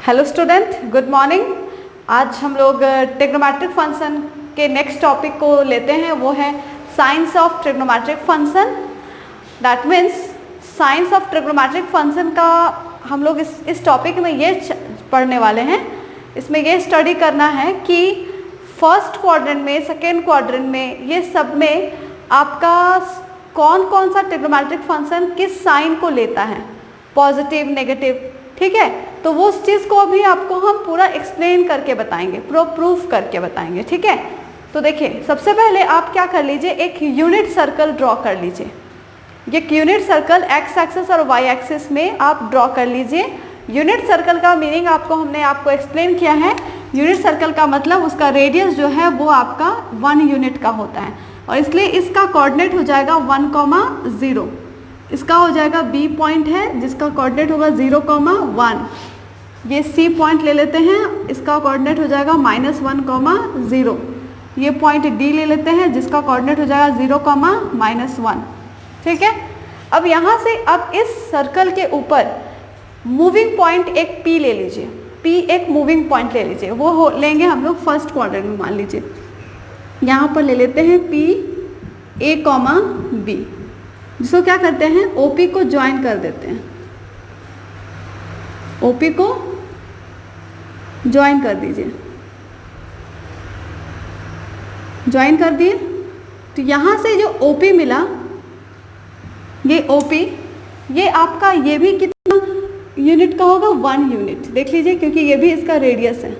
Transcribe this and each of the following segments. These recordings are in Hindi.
Hello student, good morning. आज हम लोग ट्रिग्नोमेट्रिक फंक्शन के नेक्स्ट टॉपिक को लेते हैं, वो है science of trigonometric function. That means science of trigonometric function का हम लोग इस टॉपिक में ये पढ़ने वाले हैं। इसमें ये स्टडी करना है कि फर्स्ट क्वाड्रेंट में, सेकेंड क्वाड्रेंट में, ये सब में आपका कौन कौन सा ट्रिग्नोमेट्रिक फंक्शन किस साइन को लेता है, पॉजिटिव, नेगेटिव, ठीक है। तो वो उस चीज़ को भी आपको हम पूरा एक्सप्लेन करके बताएंगे, प्रूफ करके बताएंगे, ठीक है। तो देखिए, सबसे पहले आप क्या कर लीजिए, एक यूनिट सर्कल ड्रॉ कर लीजिए। ये यूनिट सर्कल एक्स एक्सिस और वाई एक्सिस में आप ड्रॉ कर लीजिए। यूनिट सर्कल का मीनिंग हमने आपको एक्सप्लेन किया है। यूनिट सर्कल का मतलब उसका रेडियस जो है वो आपका 1 यूनिट का होता है, और इसलिए इसका कोऑर्डिनेट हो जाएगा 1,0। इसका हो जाएगा बी पॉइंट है जिसका कोऑर्डिनेट होगा 0,1। ये सी पॉइंट ले लेते हैं, इसका कोऑर्डिनेट हो जाएगा -1,0। ये पॉइंट डी ले लेते हैं जिसका कोऑर्डिनेट हो जाएगा 0,-1, ठीक है। अब यहाँ से अब इस सर्कल के ऊपर मूविंग पॉइंट एक पी ले लीजिए। पी एक मूविंग पॉइंट ले लीजिए, वो लेंगे हम लोग फर्स्ट क्वाड्रेंट में। मान लीजिए यहाँ पर ले लेते हैं पी ए कॉमा बी, जिसको क्या करते हैं, ओपी को ज्वाइन कर देते हैं। ओपी को ज्वाइन कर दीजिए, ज्वाइन कर दिए। तो यहाँ से जो ओपी मिला, ये ओपी, ये आपका ये भी कितना यूनिट का होगा, 1 यूनिट। देख लीजिए, क्योंकि ये भी इसका रेडियस है,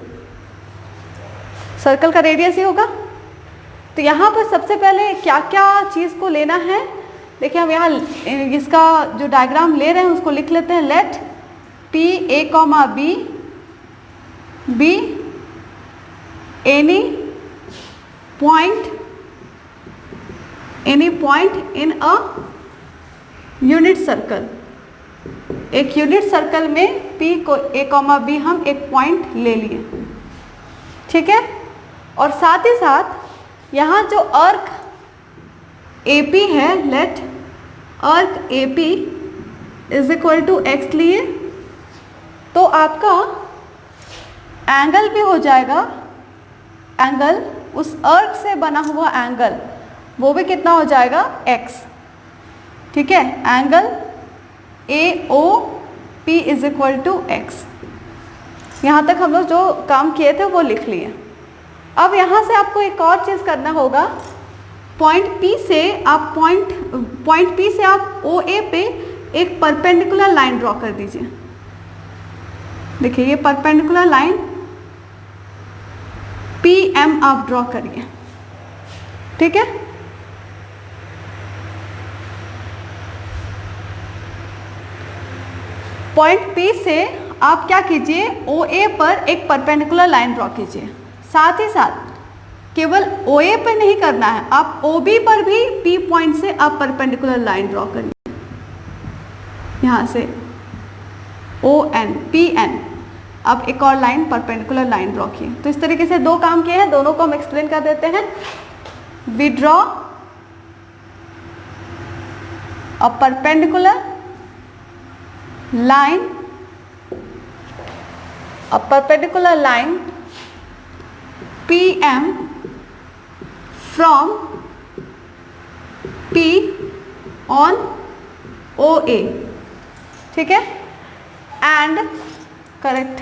सर्कल का रेडियस ही होगा। तो यहाँ पर सबसे पहले क्या क्या चीज़ को लेना है, देखिए हम यहाँ इसका जो डायग्राम ले रहे हैं उसको लिख लेते हैं। Let P A comma B B any point in a unit circle. एक यूनिट सर्कल में पी को ए कॉमा बी हम एक पॉइंट ले लिए, ठीक है। और साथ ही साथ यहाँ जो अर्क AP है, let arc AP is equal to x लिए, तो आपका एंगल भी हो जाएगा, एंगल उस अर्क से बना हुआ एंगल वो भी कितना हो जाएगा, x, ठीक है। Angle AOP is equal to x. यहाँ तक हम लोग जो काम किए थे वो लिख लिए। अब यहाँ से आपको एक और चीज़ करना होगा। पॉइंट P से आप पॉइंट P से आप OA पे एक परपेंडिकुलर लाइन ड्रॉ कर दीजिए। देखिए, ये परपेंडिकुलर लाइन PM आप ड्रॉ करिए, ठीक है। पॉइंट P से आप क्या कीजिए, OA पर एक परपेंडिकुलर लाइन ड्रॉ कीजिए। साथ ही साथ केवल OA पे नहीं करना है, आप OB पर भी P पॉइंट से आप परपेंडिकुलर लाइन ड्रॉ करिए। यहाँ से ON PN आप एक और लाइन, परपेंडिकुलर लाइन ड्रॉ किए। तो इस तरीके से 2 काम किए हैं, दोनों को हम एक्सप्लेन कर देते हैं। We draw a perpendicular line, PM from P on OA, ठीक है। And correct,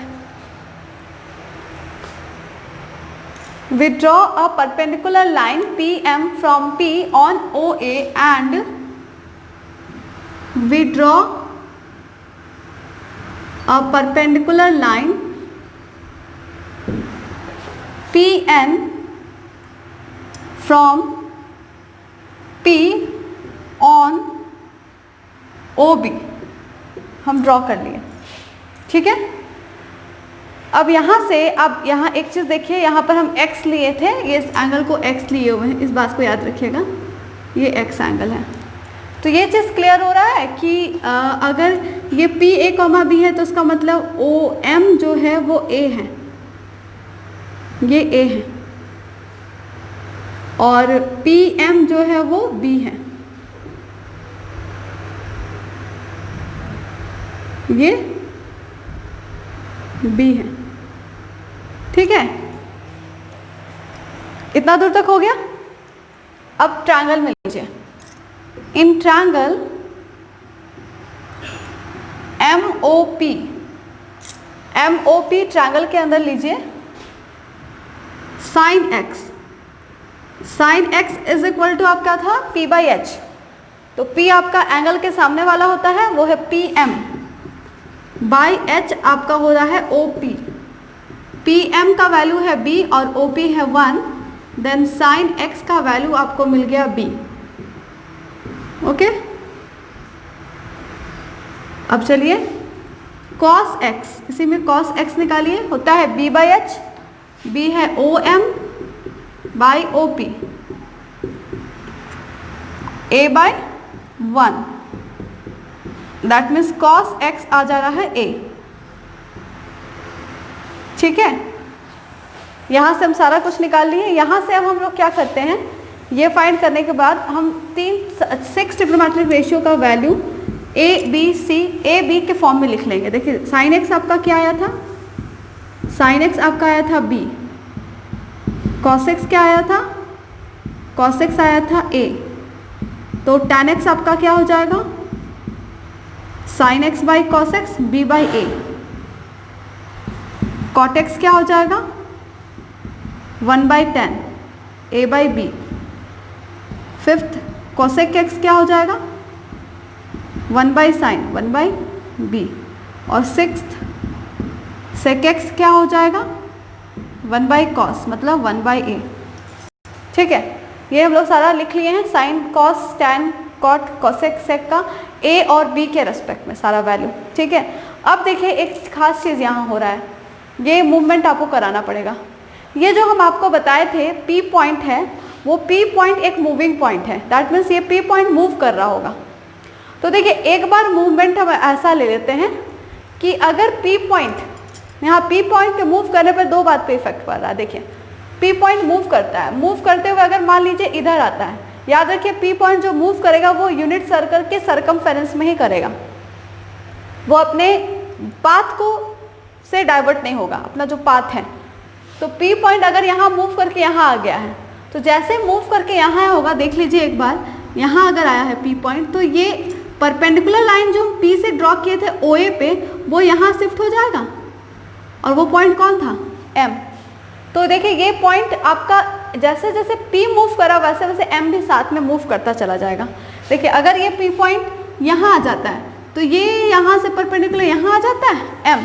we draw a perpendicular line PM from P on OA and we draw a perpendicular line PN from P on OB हम ड्रॉ कर लिए, ठीक है। अब यहाँ से अब यहाँ एक चीज़ देखिए, यहाँ पर हम x लिए थे, ये इस एंगल को x लिए हुए हैं, इस बात को याद रखिएगा, ये x एंगल है। तो ये चीज़ क्लियर हो रहा है कि अगर ये P A कॉमा B है तो इसका मतलब OM जो है वो A है, ये A है, और PM जो है वो B है। ये बी है, ठीक है। इतना दूर तक हो गया। अब ट्रायंगल में लीजिए, in triangle MOP, MOP triangle के अंदर लीजिए sine x, sine x is equal to आपका था P/H, तो P आपका एंगल के सामने वाला होता है, वो है PM, बाई H आपका हो रहा है OP, PM का वैल्यू है B और OP है 1, देन साइन x का वैल्यू आपको मिल गया B, ओके। अब चलिए cos x, इसी में cos x निकालिए, होता है B/H, B है OM by OP, A/1, that means cos x आ जा रहा है A, ठीक है। यहाँ से हम सारा कुछ निकाल लिए। यहाँ से अब हम लोग क्या करते हैं, ये फाइंड करने के बाद हम 6 ट्रिग्नोमेट्रिक रेशियो का वैल्यू A B के फॉर्म में लिख लेंगे। देखिए साइन x आपका क्या आया था, साइन x आपका आया था B, cos x क्या आया था, cos x आया था A, तो tan x आपका क्या हो जाएगा, sin x by cos x B by A, cot x क्या हो जाएगा 1/10 A by B, fifth cosec x क्या हो जाएगा 1/sin 1/B, और सिक्स्थ sec x क्या हो जाएगा 1/cos मतलब 1/A, ठीक है। ये हम लोग सारा लिख लिए हैं, sine cos tan cot cosec sec का A और B के रेस्पेक्ट में सारा वैल्यू, ठीक है। अब देखिए एक खास चीज़ यहाँ हो रहा है, ये मूवमेंट आपको कराना पड़ेगा। ये जो हम आपको बताए थे P पॉइंट है, वो P पॉइंट एक मूविंग पॉइंट है, दैट मीन्स ये P पॉइंट मूव कर रहा होगा। तो देखिए एक बार मूवमेंट हम ऐसा ले लेते हैं कि अगर P पॉइंट, यहाँ P पॉइंट के मूव करने पर दो बात पे इफेक्ट पड़ रहा है। देखिए P पॉइंट मूव करता है, मूव करते हुए अगर मान लीजिए इधर आता है, याद रखिए P पॉइंट जो मूव करेगा वो यूनिट सर्कल के सरकमफेरेंस में ही करेगा, वो अपने पाथ को से डाइवर्ट नहीं होगा, अपना जो पाथ है। तो P पॉइंट अगर यहाँ मूव करके यहाँ आ गया है, तो जैसे मूव करके यहाँ होगा, देख लीजिए एक बार, यहाँ अगर आया है P पॉइंट, तो ये परपेंडिकुलर लाइन जो हम P से ड्रॉ किए थे OA पे, वो यहाँ शिफ्ट हो जाएगा, और वो पॉइंट कौन था M। तो देखिए ये पॉइंट आपका जैसे जैसे P मूव करा वैसे वैसे M भी साथ में मूव करता चला जाएगा। देखिए अगर ये P पॉइंट यहाँ आ जाता है, तो ये यहाँ से परपेंडिकुलर यहाँ आ जाता है M,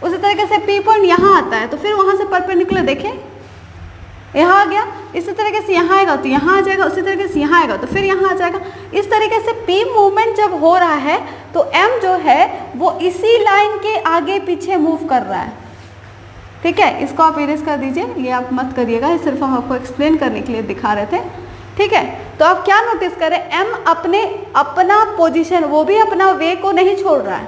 उसी तरीके से P पॉइंट यहाँ आता है, तो फिर वहाँ से परपेंडिकुलर देखें यहाँ आ गया, इसी तरीके से यहाँ आएगा तो यहाँ आ जाएगा, उसी तरीके से यहाँ आएगा तो फिर यहाँ आ जाएगा। इस तरीके से P मूवमेंट जब हो रहा है तो M जो है वो इसी लाइन के आगे पीछे मूव कर रहा है, ठीक है। इसको आप इरेज कर दीजिए, ये आप मत करिएगा, ये सिर्फ हम आपको एक्सप्लेन करने के लिए दिखा रहे थे, ठीक है। तो आप क्या नोटिस करें, M अपना पोजीशन, वो भी अपना वे को नहीं छोड़ रहा है,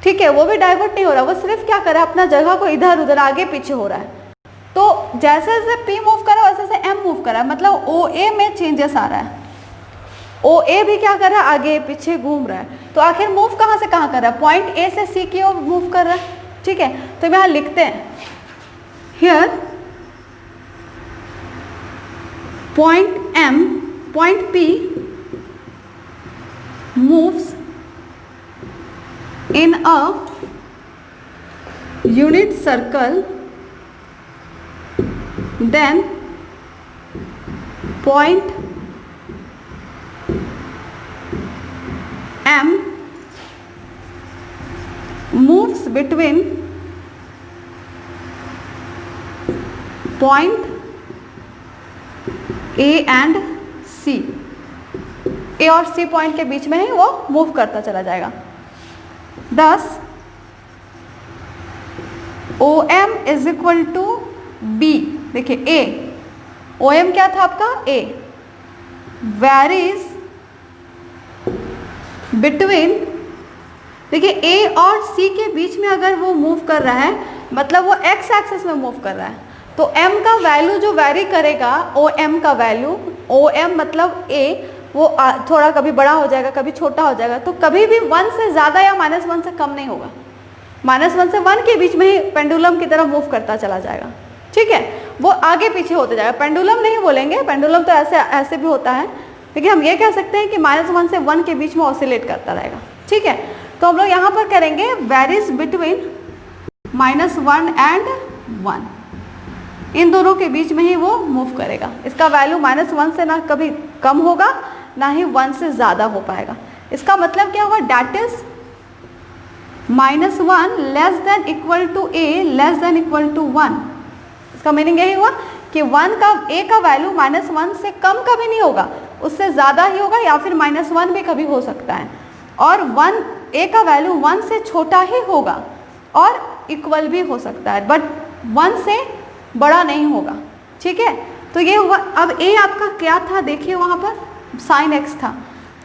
ठीक है, वो भी डाइवर्ट नहीं हो रहा, वो सिर्फ क्या कर रहा है, अपना जगह को इधर उधर आगे पीछे हो रहा है। तो जैसे जैसे P मूव कर रहा है वैसे वैसे M मूव कर रहा है, मतलब OA में चेंजेस आ रहा है, OA भी क्या कर रहा है, आगे पीछे घूम रहा है। तो आखिर मूव कहाँ से कहाँ कर रहा है, पॉइंट A से C की ओर मूव कर रहा है, ठीक है। तो यहाँ लिखते हैं, here point M, point P moves in a unit circle, then point M moves between point A and C, A और C पॉइंट के बीच में ही वो मूव करता चला जाएगा। Thus, OM is equal to B, देखिए A, OM क्या था आपका A, varies between, देखिए A और C के बीच में अगर वो मूव कर रहा है, मतलब वो x एक्सिस में मूव कर रहा है, तो M का वैल्यू जो वैरी करेगा, OM का वैल्यू, OM मतलब A, वो थोड़ा कभी बड़ा हो जाएगा, कभी छोटा हो जाएगा, तो कभी भी 1 से ज़्यादा या -1 से कम नहीं होगा। -1 से 1 के बीच में ही पेंडुलम की तरफ मूव करता चला जाएगा, ठीक है। वो आगे पीछे होते जाएगा, पेंडुलम नहीं बोलेंगे, पेंडुलम तो ऐसे ऐसे भी होता है, लेकिन हम ये कह सकते हैं कि -1 से 1 के बीच में ऑसिलेट करता रहेगा, ठीक है। तो हम लोग यहाँ पर करेंगे वेरीज बिटवीन -1 एंड 1, इन दोनों के बीच में ही वो मूव करेगा। इसका वैल्यू -1 से ना कभी कम होगा ना ही 1 से ज़्यादा हो पाएगा। इसका मतलब क्या हुआ, that is -1 less than equal to a less than equal to 1। इसका मीनिंग यही हुआ कि a का वैल्यू -1 से कम कभी नहीं होगा, उससे ज़्यादा ही होगा, या फिर -1 भी कभी हो सकता है। और a का वैल्यू 1 से छोटा ही होगा और इक्वल भी हो सकता है, बट 1 से बड़ा नहीं होगा, ठीक है। तो ये हुआ। अब a आपका क्या था, देखिए वहाँ पर sin x था,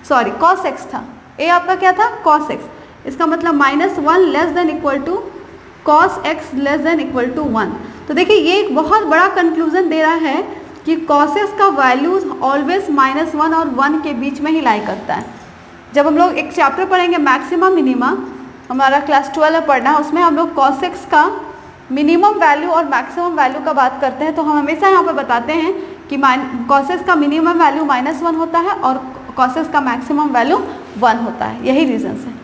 सॉरी cos x था। a आपका क्या था, cos x। इसका मतलब -1 less than equal to cos x less than equal to 1। तो देखिए ये एक बहुत बड़ा कंक्लूजन दे रहा है कि cos x का वैल्यूज ऑलवेज -1 और 1 के बीच में ही लाई करता है। जब हम लोग एक चैप्टर पढ़ेंगे मैक्सिमा मिनिमा, हमारा क्लास 12 में पढ़ना है, उसमें हम लोग cos x का मिनिमम वैल्यू और मैक्सिमम वैल्यू का बात करते हैं, तो हम हमेशा यहाँ पर बताते हैं कि cos x का मिनिमम वैल्यू -1 होता है और cos x का मैक्सिमम वैल्यू 1 होता है, यही रीजन है।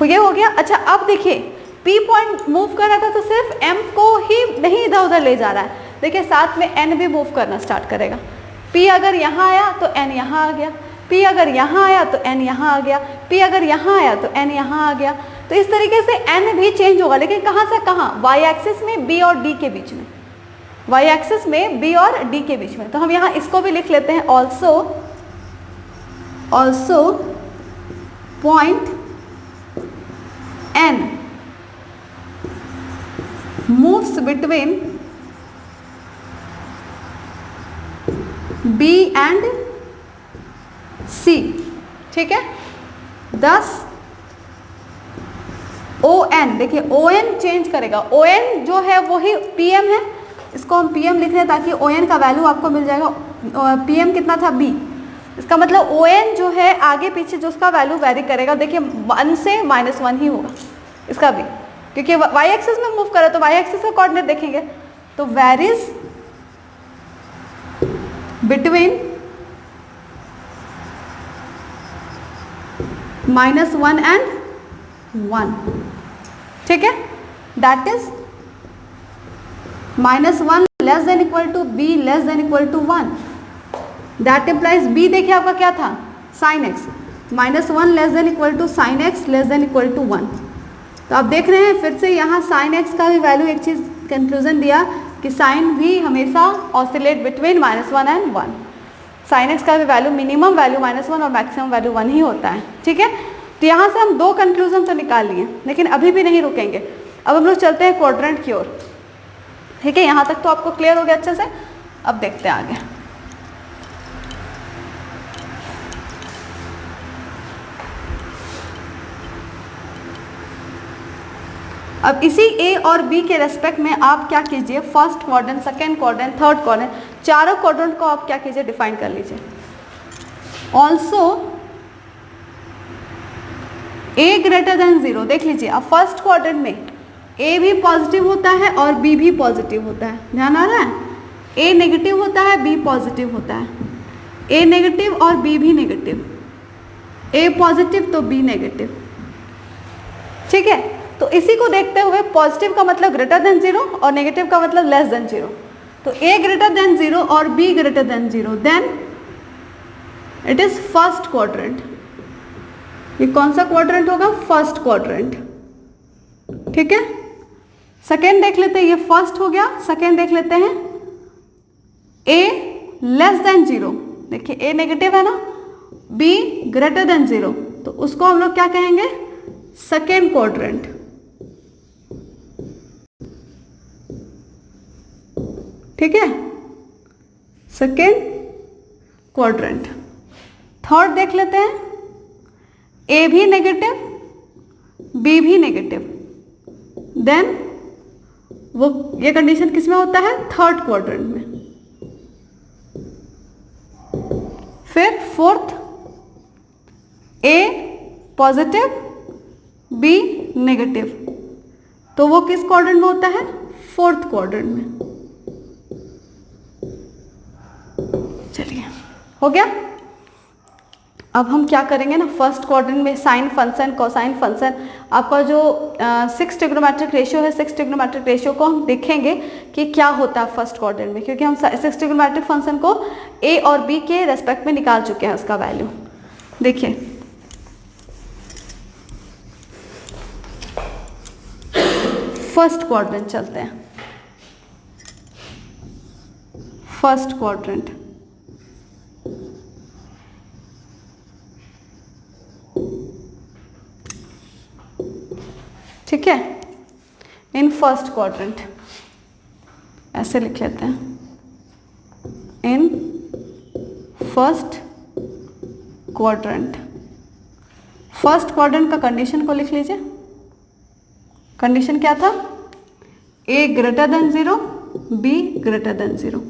ये हो गया। अच्छा अब देखिए P पॉइंट मूव कर रहा था तो सिर्फ M को ही नहीं इधर उधर ले जा रहा है, देखिए साथ में N भी मूव करना स्टार्ट करेगा। P अगर यहाँ आया तो N यहाँ आ गया, P अगर यहाँ आया तो N यहाँ आ गया, P अगर यहाँ आया तो N यहाँ आ गया। तो इस तरीके से N भी चेंज होगा, लेकिन कहाँ से कहाँ, y एक्सिस में B और D के बीच में, y एक्सिस में B और D के बीच में। तो हम यहाँ इसको भी लिख लेते हैं, also point N moves between B and C, ठीक है। thus ON, देखिए ON चेंज करेगा, ON जो है वही PM है, इसको हम PM लिख रहे हैं ताकि ON का वैल्यू आपको मिल जाएगा। PM कितना था, B। इसका मतलब ON जो है आगे पीछे जो उसका वैल्यू वेरी करेगा, देखिए 1 से -1 ही होगा इसका भी, क्योंकि y एक्सिस में मूव करे तो y एक्सिस का कोऑर्डिनेट देखेंगे। तो वेरीज बिटवीन -1 एंड 1, ठीक है। That is -1 less than equal to b less than equal to 1। That implies b, देखिए आपका क्या था, sin x, -1 less than equal to sin x less than equal to 1। तो आप देख रहे हैं फिर से यहाँ sin x का भी वैल्यू, एक चीज़ कंक्लूजन दिया कि sin भी हमेशा oscillate between -1 and 1। sin x का भी वैल्यू मिनिमम वैल्यू -1 और मैक्सिमम वैल्यू 1 ही होता है, ठीक है। तो यहाँ से हम 2 कंक्लूजन तो निकाल लिए, लेकिन अभी भी नहीं रुकेंगे। अब हम लोग चलते हैं क्वाड्रेंट की ओर, ठीक है। यहाँ तक तो आपको क्लियर हो गया अच्छे से। अब देखते हैं आगे। अब इसी A और B के रेस्पेक्ट में आप क्या कीजिए, first quadrant, second quadrant, third quadrant, चारों क्वाड्रेंट को आप क्या कीजिए, डिफाइन कर लीजिए। ऑल्सो A ग्रेटर देन 0, देख लीजिए अब फर्स्ट क्वाड्रेंट में A भी पॉजिटिव होता है और B भी पॉजिटिव होता है, ध्यान आ रहा है। A नेगेटिव होता है, B पॉजिटिव होता है, A नेगेटिव और B भी नेगेटिव, A पॉजिटिव तो B नेगेटिव, ठीक है। तो इसी को देखते हुए पॉजिटिव का मतलब ग्रेटर देन 0 और नेगेटिव का मतलब लेस देन 0। तो A ग्रेटर देन 0 और B greater than 0, then it is first quadrant. ये कौन सा क्वाड्रेंट होगा, फर्स्ट क्वाड्रेंट, ठीक है। सेकेंड देख लेते हैं, ये फर्स्ट हो गया। सेकेंड देख लेते हैं, A लेस देन 0, देखिए A नेगेटिव है ना, B ग्रेटर देन 0, तो उसको हम लोग क्या कहेंगे, सेकेंड क्वाड्रेंट, ठीक है, सेकेंड क्वाड्रेंट। थर्ड देख लेते हैं, A भी नेगेटिव, B भी नेगेटिव, देन वो ये कंडीशन किस में होता है, थर्ड क्वाड्रेंट में। फिर fourth, A positive, B negative, तो वो किस क्वाड्रेंट में होता है? फोर्थ क्वाड्रेंट में। चलिए, हो गया। अब हम क्या करेंगे ना, फर्स्ट क्वाड्रेंट में साइन फंक्शन, कोसाइन फंक्शन, आपका जो 6 ट्रिग्नोमेट्रिक रेशियो है, 6 ट्रिग्नोमेट्रिक रेशियो को हम देखेंगे कि क्या होता है फर्स्ट क्वाड्रेंट में, क्योंकि हम 6 ट्रिग्नोमेट्रिक फंक्शन को ए और बी के रेस्पेक्ट में निकाल चुके हैं उसका वैल्यू। देखिए, फर्स्ट क्वाड्रेंट चलते हैं। फर्स्ट क्वाड्रेंट, ठीक है। इन फर्स्ट क्वाड्रेंट ऐसे लिख लेते हैं, in first quadrant. First quadrant का कंडीशन को लिख लीजिए। कंडीशन क्या था? A greater than 0, b greater than 0।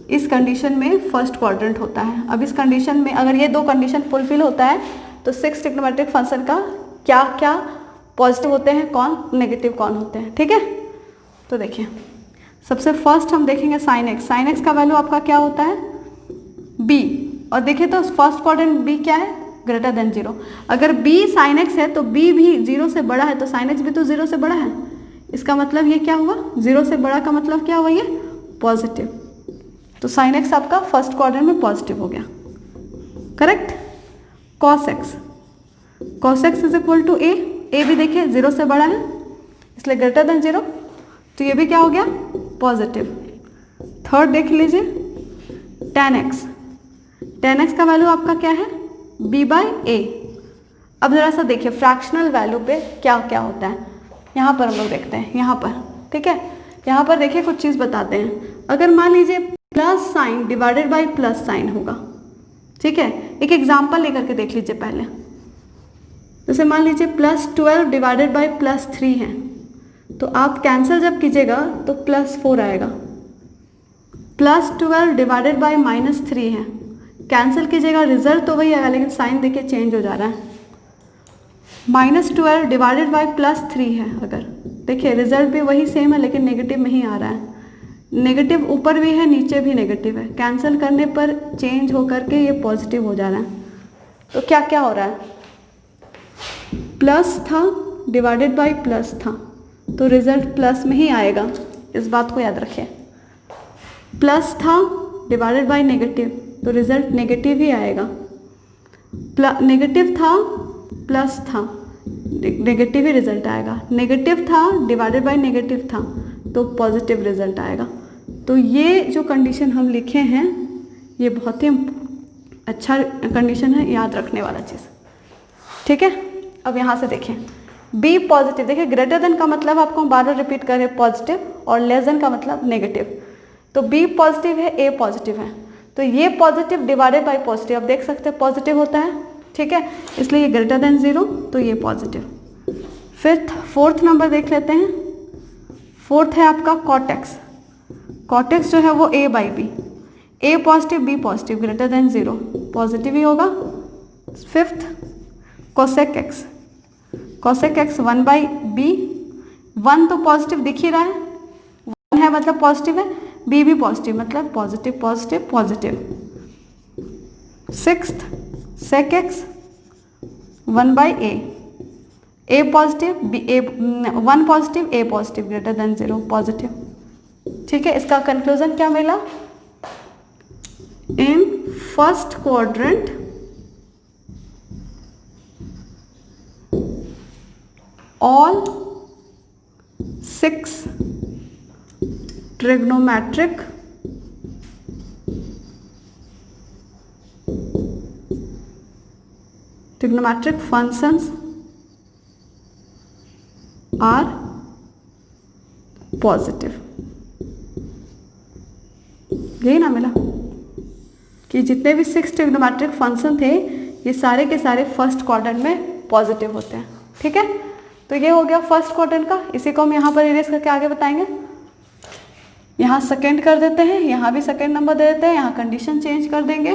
इस कंडीशन में फर्स्ट क्वाड्रेंट होता है। अब इस कंडीशन में अगर ये दो कंडीशन फुलफिल होता है तो 6 ट्रिग्नोमेट्रिक फंक्शन का क्या क्या पॉजिटिव होते हैं, कौन नेगेटिव कौन होते हैं, ठीक है। तो देखिए, सबसे फर्स्ट हम देखेंगे साइन एक्स। साइन एक्स का वैल्यू आपका क्या होता है? बी। और देखिए तो फर्स्ट क्वाड्रेंट बी क्या है? Greater than 0। अगर बी साइन एक्स है तो बी भी 0 से बड़ा है, तो साइन एक्स भी तो 0 से बड़ा है। इसका मतलब ये क्या हुआ? 0 से बड़ा का मतलब क्या हुआ? ये पॉजिटिव। तो साइन एक्स आपका फर्स्ट क्वाड्रेंट में पॉजिटिव हो गया, correct. Cos x, cos x is equal to a. A भी देखिए 0 से बड़ा है, इसलिए ग्रेटर देन 0, तो ये भी क्या हो गया? पॉजिटिव। थर्ड देख लीजिए, tan एक्स। tan एक्स का वैल्यू आपका क्या है? b by a. अब जरा सा देखिए फ्रैक्शनल वैल्यू पे क्या क्या होता है, यहाँ पर हम लोग देखते हैं, यहाँ पर, ठीक है। यहाँ पर देखिए कुछ चीज़ बताते हैं। अगर मान लीजिए plus sign divided by plus sign होगा, ठीक है। एक एग्जाम्पल लेकर के देख लीजिए पहले। जैसे मान लीजिए +12 डिवाइडेड बाई +3 है, तो आप कैंसिल जब कीजिएगा तो +4 आएगा। +12 डिवाइडेड बाई -3 है, कैंसिल कीजिएगा रिजल्ट तो वही आएगा, लेकिन साइन देखिए चेंज हो जा रहा है। -12 डिवाइडेड बाई +3 है, अगर देखिए रिजल्ट भी वही सेम है, लेकिन नेगेटिव में ही आ रहा है। नेगेटिव ऊपर भी है, नीचे भी नेगेटिव है, कैंसिल करने पर चेंज होकर के ये पॉजिटिव हो जा रहा है। तो क्या क्या हो रहा है? प्लस था डिवाइडेड बाई प्लस था, तो रिजल्ट प्लस में ही आएगा, इस बात को याद रखें। प्लस था डिवाइडेड बाई नेगेटिव, तो रिजल्ट नेगेटिव ही आएगा। नेगेटिव था प्लस था, नेगेटिव ही रिजल्ट आएगा। नेगेटिव था डिवाइडेड बाई नेगेटिव था, तो पॉजिटिव रिजल्ट आएगा। तो ये जो कंडीशन हम लिखे हैं ये बहुत ही अच्छा कंडीशन है, याद रखने वाला चीज़, ठीक है। अब यहाँ से देखें, बी पॉजिटिव, देखिए ग्रेटर देन का मतलब आपको हम बार बार रिपीट कर रहे हैं पॉजिटिव, और लेस देन का मतलब नेगेटिव। तो बी पॉजिटिव है, ए पॉजिटिव है, तो ये पॉजिटिव डिवाइडेड बाई पॉजिटिव, आप देख सकते हैं पॉजिटिव होता है, ठीक है, इसलिए ये ग्रेटर देन 0, तो ये पॉजिटिव। फोर्थ नंबर देख लेते हैं। फोर्थ है आपका कॉट एक्स। कॉट एक्स जो है वो a by b, a positive b positive, greater than 0, positive ही होगा। Fifth cosec x. Cosec x 1 by b, 1 तो पॉजिटिव दिख ही रहा है, 1 है मतलब पॉजिटिव है, बी भी पॉजिटिव मतलब positive positive positive. Sixth sec x 1 by A positive B, A 1 positive A positive, greater than 0, positive, ठीक है। इसका कंक्लूजन क्या मिला? In first quadrant all 6 trigonometric functions are positive। यही ना मिला कि जितने भी 6 ट्रिग्नोमेट्रिक फंक्शन थे ये सारे के सारे फर्स्ट क्वाड्रेंट में पॉजिटिव होते हैं, ठीक है। तो ये हो गया फर्स्ट क्वाड्रेंट का। इसी को हम यहाँ पर इरेज करके आगे बताएंगे। यहाँ सेकेंड कर देते हैं, यहाँ भी सेकेंड नंबर दे देते हैं, यहाँ कंडीशन चेंज कर देंगे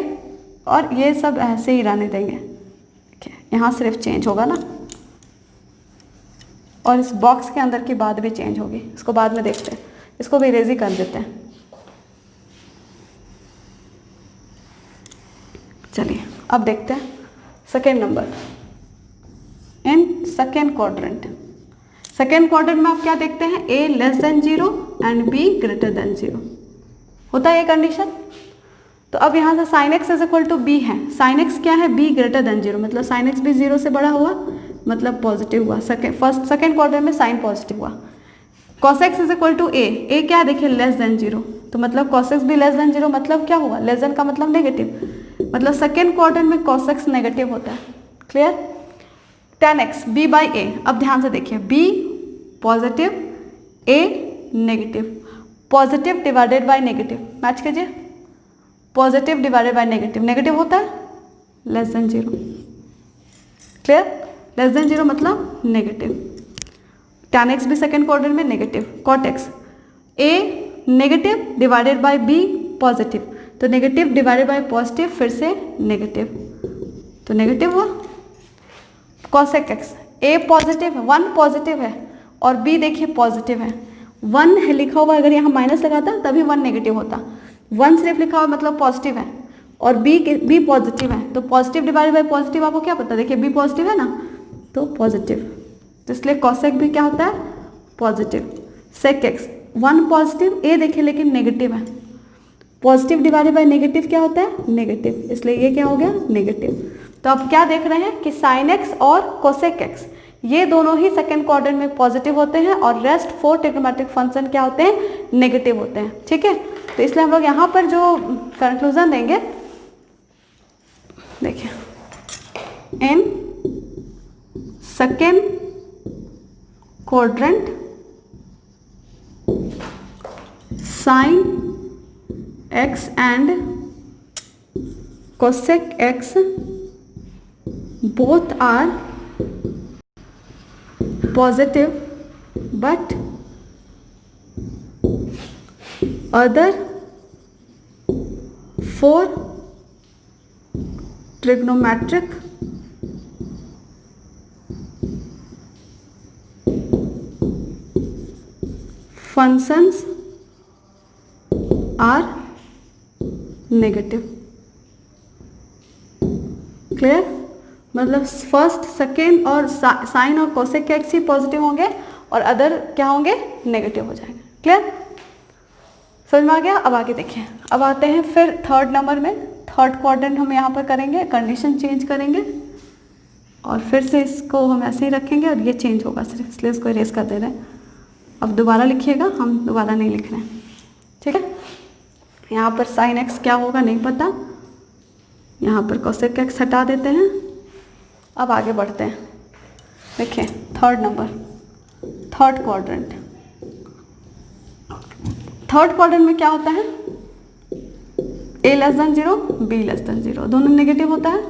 और ये सब ऐसे ही रहने देंगे, ठीक है। यहाँ सिर्फ चेंज होगा ना, और इस बॉक्स के अंदर की बात भी चेंज होगी, इसको बाद में देखते हैं, इसको भी इरेज ही कर देते हैं। चलिए अब देखते हैं second number in second quadrant. Second quadrant में आप क्या देखते हैं, a less than 0 and b greater than 0 होता है ये कंडीशन। तो अब यहाँ से sine x is equal to b है, साइन एक्स क्या है, बी ग्रेटर देन 0, मतलब साइन एक्स भी 0 से बड़ा हुआ, मतलब पॉजिटिव हुआ। सेकेंड क्वाड्रेंट में साइन पॉजिटिव हुआ। Cos x is equal to a क्या देखिए लेस देन 0, तो मतलब कॉस एक्स भी लेस देन 0, मतलब क्या हुआ, लेस देन का मतलब नेगेटिव, मतलब सेकेंड क्वाड्रेंट में कॉस एक्स नेगेटिव होता है। Clear. tan x b by a, अब ध्यान से देखिए, b positive a negative, positive divided by negative, match कीजिए, positive divided by negative, negative होता है less than 0। Clear, less than 0 मतलब नेगेटिव। tan x भी सेकेंड क्वाड्रेंट में negative, cot x a negative divided by b positive, तो नेगेटिव डिवाइडेड बाय पॉजिटिव फिर से नेगेटिव, तो नेगेटिव हुआ। cosec x a पॉजिटिव है, 1 पॉजिटिव है और b देखिए पॉजिटिव है, 1 है लिखा हुआ, अगर यहाँ माइनस लगाता तभी 1 नेगेटिव होता, 1 सिर्फ लिखा हुआ मतलब पॉजिटिव है और b पॉजिटिव है, तो पॉजिटिव डिवाइडेड बाय पॉजिटिव आपको क्या पता, देखिए b पॉजिटिव है ना, तो पॉजिटिव, तो इसलिए cosec भी क्या होता है positive. sec x 1 positive, a देखिए लेकिन नेगेटिव है, पॉजिटिव डिवाइडेड बाय नेगेटिव क्या होता है नेगेटिव, इसलिए ये क्या हो गया नेगेटिव। तो आप क्या देख रहे हैं कि साइन एक्स और कोसेक एक्स ये दोनों ही सेकेंड क्वाड्रेंट में पॉजिटिव होते हैं और रेस्ट 4 ट्रिग्नोमेट्रिक फंक्शन क्या होते हैं नेगेटिव होते हैं। ठीक है, तो इसलिए हम लोग यहाँ पर जो कंक्लूजन देंगे, देखिए, in second quadrant sine x and cosec x both are positive but other 4 trigonometric functions are negative. Clear, मतलब फर्स्ट सेकेंड और साइन और कोसेक एक्स ही पॉजिटिव होंगे और अदर क्या होंगे नेगेटिव हो जाएंगे। क्लियर, समझ में आ गया। अब आगे देखिए, अब आते हैं फिर थर्ड नंबर में, थर्ड क्वाड्रेंट हम यहाँ पर करेंगे, कंडीशन चेंज करेंगे और फिर से इसको हम ऐसे ही रखेंगे और ये चेंज होगा सिर्फ, इसलिए इसको इरेज कर दे रहे हैं। अब दोबारा लिखिएगा, हम दोबारा नहीं लिख रहे हैं। ठीक है, यहाँ पर साइन एक्स क्या होगा नहीं पता, यहाँ पर कोसेक एक्स हटा देते हैं। अब आगे बढ़ते हैं, देखिए third number, third quadrant. Third quadrant में क्या होता है, a less than 0 b less than 0 दोनों नेगेटिव होता है,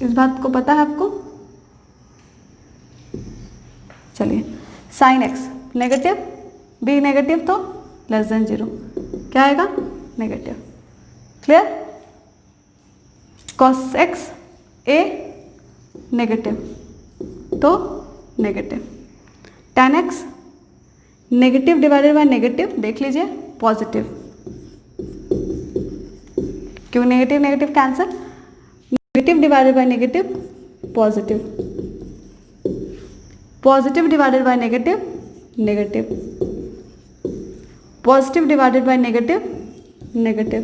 इस बात को पता है आपको। चलिए, sine x negative b negative तो लेस देन 0 क्या आएगा negative. Clear, cos x A negative तो negative, tan x negative divided by negative देख लीजिए पॉजिटिव, क्यों negative negative cancel, negative divided by negative positive, positive divided by negative negative, positive divided by negative negative.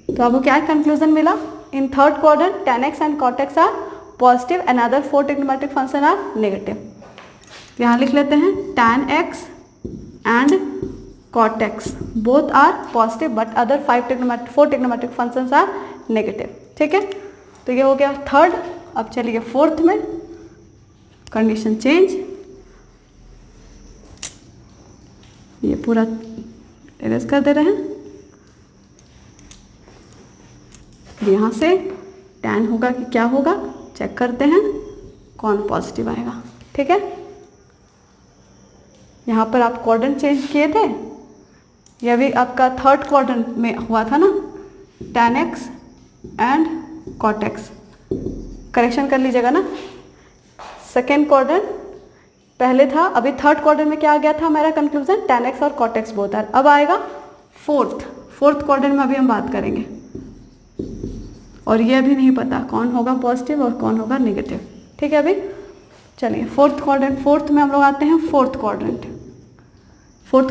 तो आपको क्या कंक्लूजन मिला, in third quadrant tan x and cot x are positive and other 4 trigonometric function are negative. यहाँ लिख लेते हैं tan x and cot x both are positive but other 4 trigonometric functions are negative. ठीक है, तो ये हो गया थर्ड। अब चलिए फोर्थ में, कंडीशन चेंज, ये पूरा इरेज कर दे रहे हैं। यहाँ से tan होगा कि क्या होगा चेक करते हैं, कौन पॉजिटिव आएगा। ठीक है, यहाँ पर आप क्वाड्रेंट चेंज किए थे, यह भी आपका थर्ड क्वाड्रेंट में हुआ था ना, tan x and cot x, correction कर लीजिएगा ना। सेकेंड क्वाड्रेंट पहले था, अभी थर्ड क्वाड्रेंट में क्या आ गया था हमारा कंक्लूजन, tan x और cot x बोथ आर। अब आएगा फोर्थ क्वाड्रेंट में अभी हम बात करेंगे, और ये अभी नहीं पता कौन होगा पॉजिटिव और कौन होगा नेगेटिव, ठीक है। अभी चलिए फोर्थ में हम लोग आते हैं। फोर्थ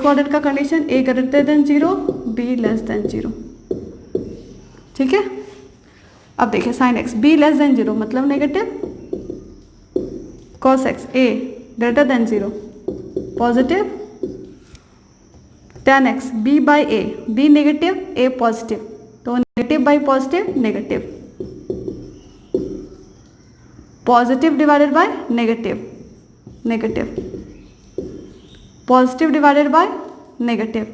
क्वाड्रेंट का condition a greater than 0, b less than 0, ठीक है। अब देखिए sine x, b less than 0 मतलब negative, cos x a greater than 0 positive, tan x b by a, b negative a positive, तो negative by positive negative, positive divided by negative, positive divided by negative,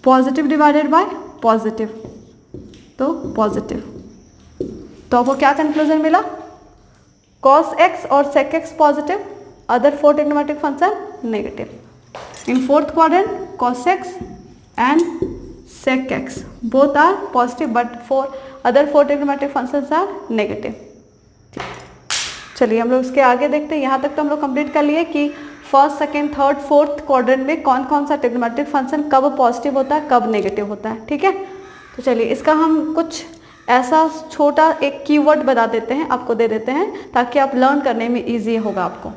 positive divided by positive, तो पॉजिटिव। तो आपको क्या कंक्लूजन मिला, cos x और sec x positive, other 4 trigonometric function negative. In fourth quadrant cos x and sec x both are positive but for other 4 trigonometric functions are negative। चलिए हम लोग इसके आगे देखते हैं। यहाँ तक तो हम लोग कंप्लीट कर लिए कि first, second, third, fourth quadrant में कौन कौन सा ट्रिग्नोमेट्रिक फंक्शन कब पॉजिटिव होता है, कब नेगेटिव होता है, ठीक है। तो चलिए इसका हम कुछ ऐसा छोटा एक कीवर्ड बता देते हैं, आपको दे देते हैं ताकि आप लर्न करने में ईजी होगा आपको।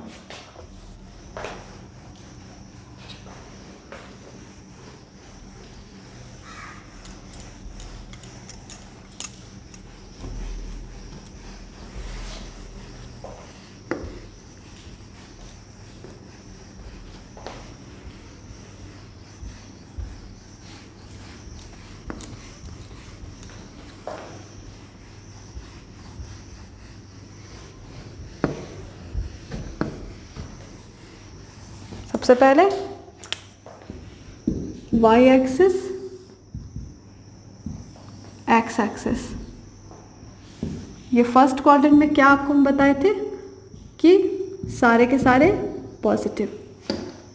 सबसे पहले y एक्सिस, x एक्सिस, ये फर्स्ट क्वाड्रेंट में क्या आपको हम बताए थे कि सारे के सारे पॉजिटिव,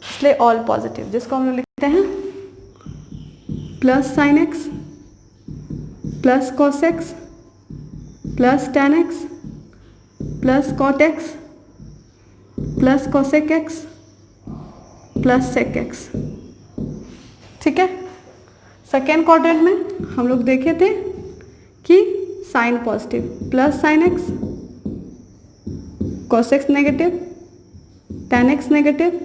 इसलिए ऑल पॉजिटिव, जिसको हम लोग लिखते हैं plus sine x plus cos x plus tan x plus cot x plus cosec x plus sec x, ठीक है। सेकेंड क्वाड्रेंट में हम लोग देखे थे कि sine positive, plus sine x, cos x negative, tan x negative,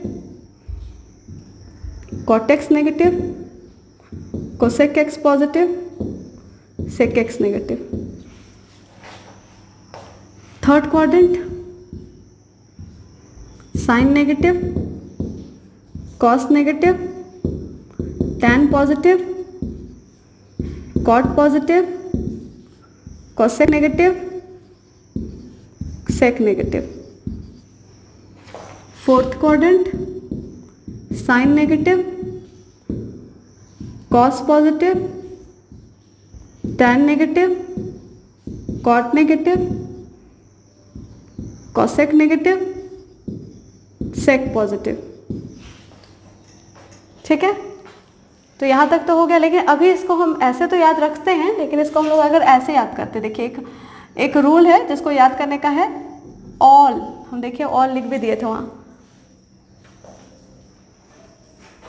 cot x negative, cosec x positive, sec x negative. Third quadrant sine negative, cos negative, tan positive, cot positive, cosec negative, sec negative. Fourth quadrant sine negative, cos positive, tan negative, cot negative, cosec negative, sec positive, ठीक है। तो यहाँ तक तो हो गया, लेकिन अभी इसको हम ऐसे तो याद रखते हैं, लेकिन इसको हम लोग अगर ऐसे याद करते, देखिए एक रूल है जिसको याद करने का है, ऑल, हम देखिए ऑल लिख भी दिए थे वहाँ,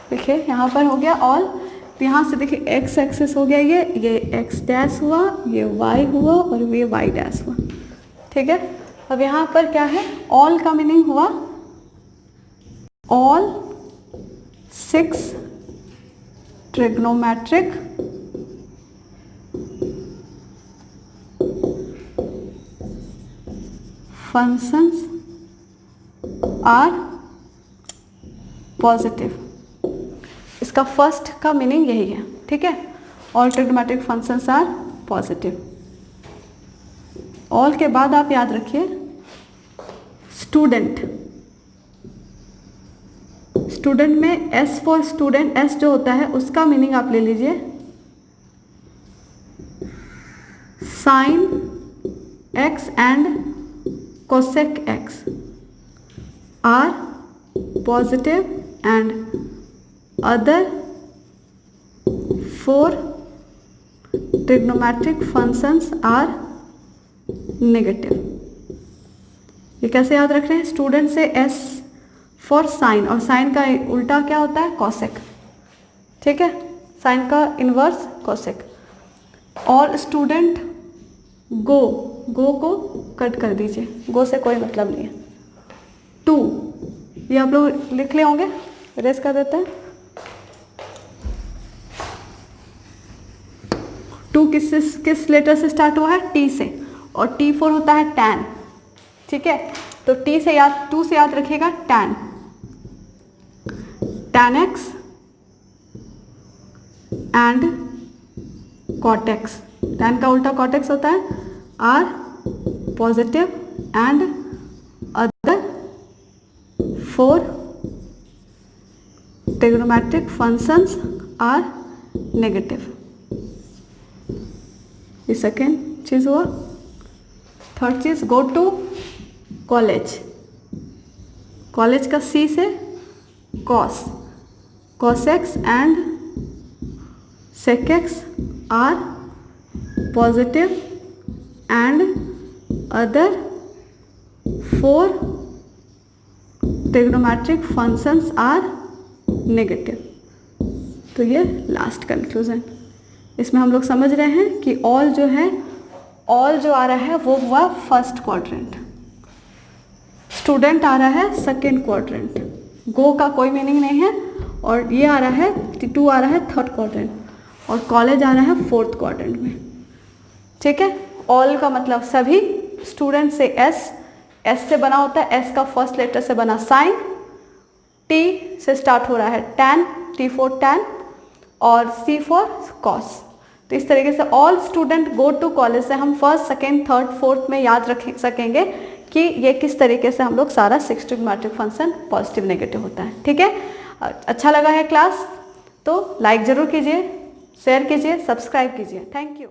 देखिए यहाँ पर हो गया ऑल। तो यहाँ से देखिए एक्स एक्सिस हो गया, ये एक्स डैश हुआ, ये वाई हुआ और ये वाई डैश हुआ, ठीक है। अब यहाँ पर क्या है, ऑल का मीनिंग हुआ all 6 trigonometric functions are positive. इसका फर्स्ट का मीनिंग यही है, ठीक है। All trigonometric functions are positive. All के बाद आप याद रखिए स्टूडेंट, स्टूडेंट में एस फॉर स्टूडेंट, एस जो होता है उसका मीनिंग आप ले लीजिए sine x and cosec x are positive and other 4 trigonometric functions are negative. ये कैसे याद रख रहे हैं? स्टूडेंट से एस फॉर साइन, और साइन का उल्टा क्या होता है? कॉसेक। ठीक है, साइन का इन्वर्स कॉसेक। और स्टूडेंट गो, गो को कट कर दीजिए, गो से कोई मतलब नहीं है। टू, ये आप लोग लिख ले होंगे, रेस कर देते हैं। टू किस लेटर से स्टार्ट हुआ है? टी से, और T4 होता है टैन। ठीक है, तो T से याद, 2 से याद रखिएगा tan, tan x and cot x. Tan का उल्टा कॉटेक्स होता है, are positive and other 4 trigonometric functions are negative. ये सेकेंड चीज हुआ। थर्ड चीज, गो टू कॉलेज। कॉलेज का C से cos, cos x and sec x are positive and other 4 trigonometric functions are negative. तो ये लास्ट कंक्लूजन। इसमें हम लोग समझ रहे हैं कि ऑल जो है, ऑल जो आ रहा है वो हुआ फर्स्ट क्वाड्रेंट, स्टूडेंट आ रहा है सेकेंड क्वाड्रेंट, गो का कोई मीनिंग नहीं है, और ये आ रहा है टू आ रहा है थर्ड क्वाड्रेंट, और कॉलेज आ रहा है फोर्थ क्वाड्रेंट में। ठीक है, ऑल का मतलब सभी, स्टूडेंट से एस, एस से बना होता है, एस का फर्स्ट लेटर से बना साइन, टी से स्टार्ट हो रहा है टैन, T4 टैन, और C फॉर कॉस। तो इस तरीके से all student go to college से हम फर्स्ट, सेकेंड, थर्ड, फोर्थ में याद रख सकेंगे कि ये किस तरीके से हम लोग सारा 6 ट्रिग्नोमेट्रिक फंक्शन पॉजिटिव नेगेटिव होता है। ठीक है, अच्छा लगा है क्लास तो लाइक ज़रूर कीजिए, शेयर कीजिए, सब्सक्राइब कीजिए। Thank you.